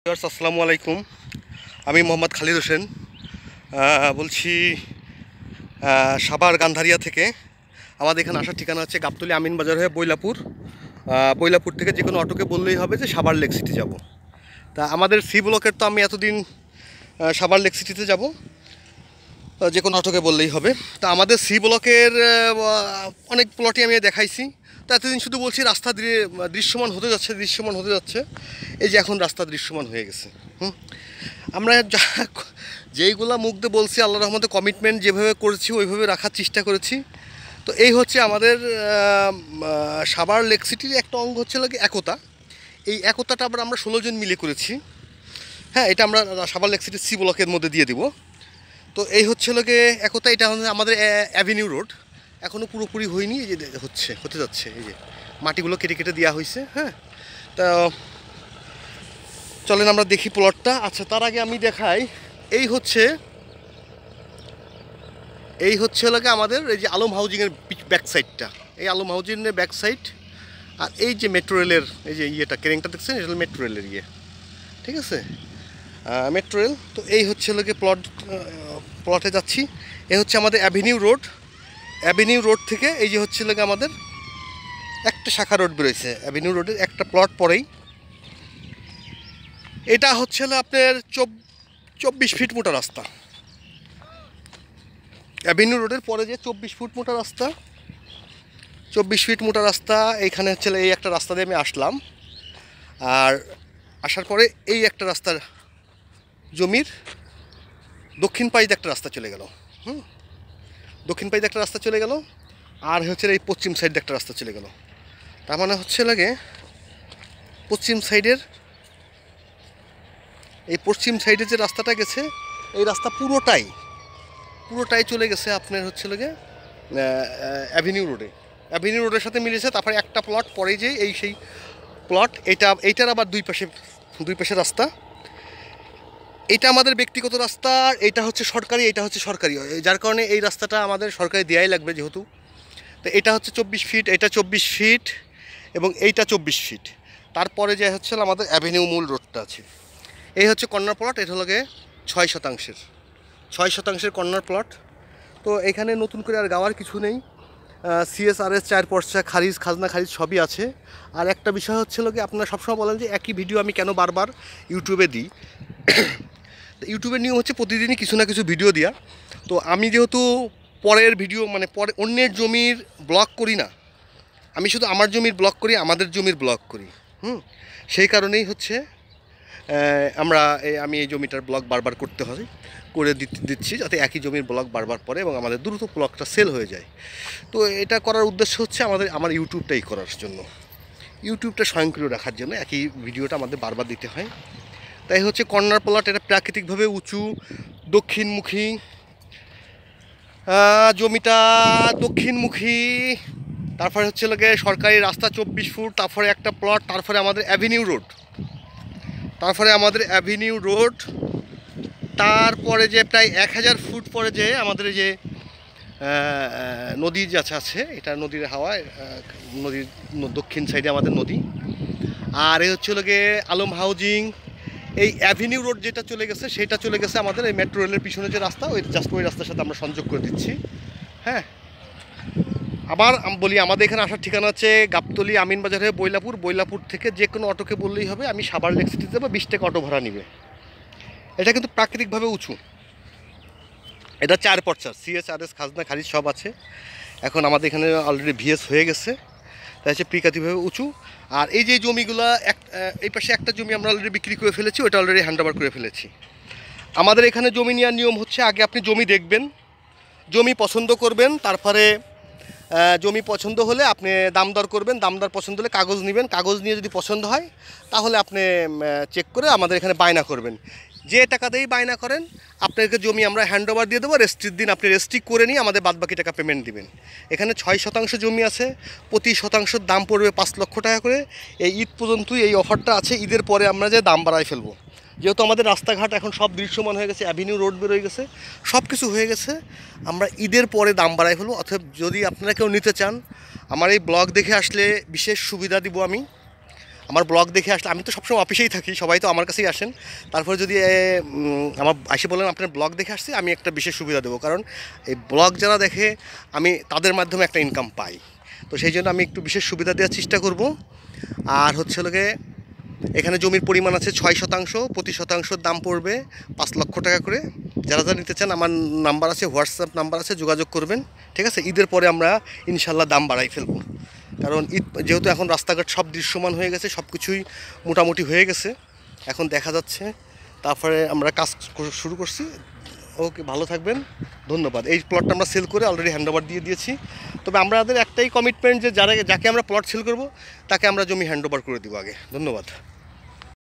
আসসালামু আলাইকুম। আমি মোহাম্মদ খালিদ হোসেন বলছি সাভার গান্ধারিয়া থেকে। আমাদের এখানে আসার ঠিকানা হচ্ছে গাবতলী আমিন বাজার হয়ে বৈলাপুর। বৈলাপুর থেকে যে কোনো অটোকে বললেই হবে যে সাভার লেক সিটি যাব। তা আমাদের সি ব্লকের তো আমি এতদিন সাভার লেক সিটিতে যাব, যে কোনো অটোকে বললেই হবে। তা আমাদের সি ব্লকের অনেক প্লটই আমি দেখাইছি। তো এতদিন শুধু বলছি রাস্তা দৃশ্যমান হতে যাচ্ছে। এই যে এখন রাস্তা দৃশ্যমান হয়ে গেছে। আমরা যেইগুলা মুখ দিয়ে বলছি আল্লাহর রহমতে কমিটমেন্ট যেভাবে করেছি ওইভাবে রাখার চেষ্টা করেছি। তো এই হচ্ছে আমাদের সাভার লেক সিটির একটা অঙ্গ হচ্ছে লাগে একতা। এই একতাটা আবার আমরা 16 জন মিলে করেছি। হ্যাঁ, এটা আমরা সাভার লেক সিটির সি ব্লকের মধ্যে দিয়ে দিব। তো এই হচ্ছে লোকে একতা। এটা আমাদের অ্যাভিনিউ রোড, এখনও পুরোপুরি হয়নি। এই যে হতে যাচ্ছে, এই যে মাটিগুলো কেটে কেটে দেওয়া হয়েছে। হ্যাঁ, তা চলেন আমরা দেখি প্লটটা। আচ্ছা, তার আগে আমি দেখাই, এই হচ্ছে লোকে আমাদের এই যে আলম হাউজিংয়ের ব্যাক সাইডটা, এই আলম হাউজিংয়ের ব্যাক সাইড। আর এই যে মেট্রো রেলের এই যে ইয়েটা ক্রেনটা দেখছেন, এটা মেট্রো রেলের ইয়ে, ঠিক আছে, মেট্রো রেল। তো এই হচ্ছে লোকে প্লটে যাচ্ছি। এই হচ্ছে আমাদের অ্যাভিনিউ রোড থেকে এই যে হচ্ছে লোকে আমাদের একটা শাখা রোড বেরোয়েছে। অ্যাভিনিউ রোডের একটা প্লট পরেই এটা হচ্ছে আপনার 24 ফিট মোটা রাস্তা। অ্যাভিনিউ রোডের পরে যে 24 ফুট মোটা রাস্তা, 24 ফিট মোটা রাস্তা। এইখানে হচ্ছে এই একটা রাস্তা দিয়ে আমি আসলাম। আর আসার পরে এই একটা রাস্তার জমির দক্ষিণ পাইতে একটা রাস্তা চলে গেল। দক্ষিণ পাইতে একটা রাস্তা চলে গেল, আর হচ্ছে এই পশ্চিম সাইডে একটা রাস্তা চলে গেল। তার মানে হচ্ছে লাগে পশ্চিম সাইডে যে রাস্তাটা গেছে, এই রাস্তা পুরোটাই চলে গেছে আপনার হচ্ছে লাগে অ্যাভিনিউ রোডের সাথে মিলেছে। তারপরে একটা প্লট পরে যে এই সেই প্লট, এইটার আবার দুই পাশে রাস্তা। এটা আমাদের ব্যক্তিগত রাস্তা, এটা হচ্ছে সরকারি, যার কারণে এই রাস্তাটা আমাদের সরকারি দেওয়াই লাগবে যেহেতু। তো এটা হচ্ছে 24 ফিট, এটা 24 ফিট এবং এইটা 24 ফিট। তারপরে যে হচ্ছে আমাদের অ্যাভিনিউ মূল রোডটা আছে। এই হচ্ছে কর্নার প্লট। এটা হলো 6 শতাংশের কর্নার প্লট। তো এখানে নতুন করে আর গাওয়ার কিছু নেই। CSRS 4 পর্চা খাজনা খারিজ সবই আছে। আর একটা বিষয় হচ্ছে লোকে, আপনারা সবসময় বলেন যে একই ভিডিও আমি কেন বারবার ইউটিউবে দিই। ইউটিউবের নিয়ম হচ্ছে প্রতিদিনই কিছু না কিছু ভিডিও দেওয়া। তো আমি যেহেতু পরের ভিডিও পরে অন্যের জমির ব্লগ করি না, আমি শুধু আমার জমির ব্লগ করি, আমাদের জমির ব্লগ করি। সেই কারণেই হচ্ছে আমি এই জমিটার ব্লগ বারবার করে দিচ্ছি, যাতে একই জমির ব্লগ বারবার পড়ে এবং আমাদের দ্রুত ব্লগটা সেল হয়ে যায়। তো এটা করার উদ্দেশ্য হচ্ছে আমার ইউটিউবটাই করার জন্য, ইউটিউবটা স্বয়ংক্রিয় রাখার জন্য একই ভিডিওটা আমাদের বারবার দিতে হয়। তাই হচ্ছে কর্নার প্লট। এটা প্রাকৃতিকভাবে উঁচু, দক্ষিণমুখী, জমিটা দক্ষিণমুখী। তারপরে হচ্ছে লোকে সরকারি রাস্তা 24 ফুট, তারপরে একটা প্লট, তারপরে আমাদের অ্যাভিনিউ রোড, তারপরে যে প্রায় 1000 ফুট পরে যে আমাদের যে নদী আছে, এটা নদীর হাওয়ায়, নদীর দক্ষিণ সাইডে আমাদের নদী। আর এই হচ্ছে লোকে আলম হাউজিং। এই অ্যাভিনিউ রোড যেটা চলে গেছে, সেটা চলে গেছে আমাদের এই মেট্রো রেলের পিছনে যে রাস্তা, ওই রাস্তার সাথে আমরা সংযোগ করে দিচ্ছি। হ্যাঁ, আবার বলি, আমাদের এখানে আসার ঠিকানা হচ্ছে গাবতলী আমিন বাজার হয়ে বৈলাপুর থেকে যে কোনো অটোকে বললেই হবে আমি সাভার লেক সিটিতে যাবো। 20 টাকা অটো ভাড়া নিবে। এটা কিন্তু প্রাকৃতিকভাবে উঁচু, এটা 4 পর্চার, CSRS খাজনা খারিজ সব আছে। এখন আমাদের এখানে অলরেডি VS হয়ে গেছে, তাই হচ্ছে প্রাকৃতিকভাবে উঁচু। আর এই যে জমিগুলো, এই পাশে একটা জমি আমরা অলরেডি বিক্রি করে ফেলেছি, ওটা অলরেডি হ্যান্ড ওভার করে ফেলেছি। আমাদের এখানে জমি নেওয়ার নিয়ম হচ্ছে, আগে আপনি জমি দেখবেন, জমি পছন্দ করবেন, তারপরে জমি পছন্দ হলে আপনি দামদর করবেন, দামদর পছন্দ হলে কাগজ নেবেন, কাগজ নিয়ে যদি পছন্দ হয় তাহলে আপনি চেক করে আমাদের এখানে বায়না করবেন। যে টাকা দিয়েই বায়না করেন, আপনাকে জমি আমরা হ্যান্ড ওভার দিয়ে দেবো। রেস্ট্রির দিন আপনি রেস্ট্রি করে নিয়ে আমাদের বাদবাকি টাকা পেমেন্ট দিবেন। এখানে 6 শতাংশ জমি আছে, প্রতি শতাংশের দাম পড়বে 5 লক্ষ টাকা করে। এই ঈদ পর্যন্তই এই অফারটা আছে, ঈদের পরে আমরা যে দাম বাড়ায় ফেলবো। যেহেতু আমাদের রাস্তাঘাট এখন সব দৃশ্যমান হয়ে গেছে, অ্যাভিনিউ রোড বেরোয় গেছে, সব কিছু হয়ে গেছে, আমরা ঈদের পরে দাম বাড়াই ফেলবো। অথবা যদি আপনারা কেউ নিতে চান, আমার এই ব্লগ দেখে আসলে বিশেষ সুবিধা দিব আমি। আমার ব্লগ দেখে আসলে, আমি তো সবসময় অফিসেই থাকি, সবাই তো আমার কাছেই আসেন, তারপরে যদি আমার এসে বলেন আপনার ব্লগ দেখে আসছি, আমি একটা বিশেষ সুবিধা দেবো, কারণ এই ব্লগ যারা দেখে আমি তাদের মাধ্যমে একটা ইনকাম পাই, তো সেই জন্য আমি একটু বিশেষ সুবিধা দেওয়ার চেষ্টা করব। আর হচ্ছে লোকে এখানে জমির পরিমাণ আছে 6%, প্রতি শতাংশের দাম পড়বে 5 লক্ষ টাকা করে। যারা যারা নিতে চান আমার নাম্বার আছে, হোয়াটসঅ্যাপ নাম্বার আছে, যোগাযোগ করবেন, ঠিক আছে? ঈদের পরে আমরা ইনশাল্লাহ দাম বাড়াই ফেলবো, কারণ ঈদ যেহেতু এখন রাস্তাঘাট সব দৃশ্যমান হয়ে গেছে, সব কিছুই মোটামুটি হয়ে গেছে, এখন দেখা যাচ্ছে, তারপরে আমরা কাজ শুরু করছি। ওকে, ভালো থাকবেন, ধন্যবাদ। এই প্লটটা আমরা সেল করে অলরেডি হ্যান্ডওভার দিয়ে দিয়েছি, তবে আমাদের একটাই কমিটমেন্ট যে যাকে আমরা প্লট সেল করব তাকে আমরা জমি হ্যান্ডওভার করে দেবো আগে। ধন্যবাদ।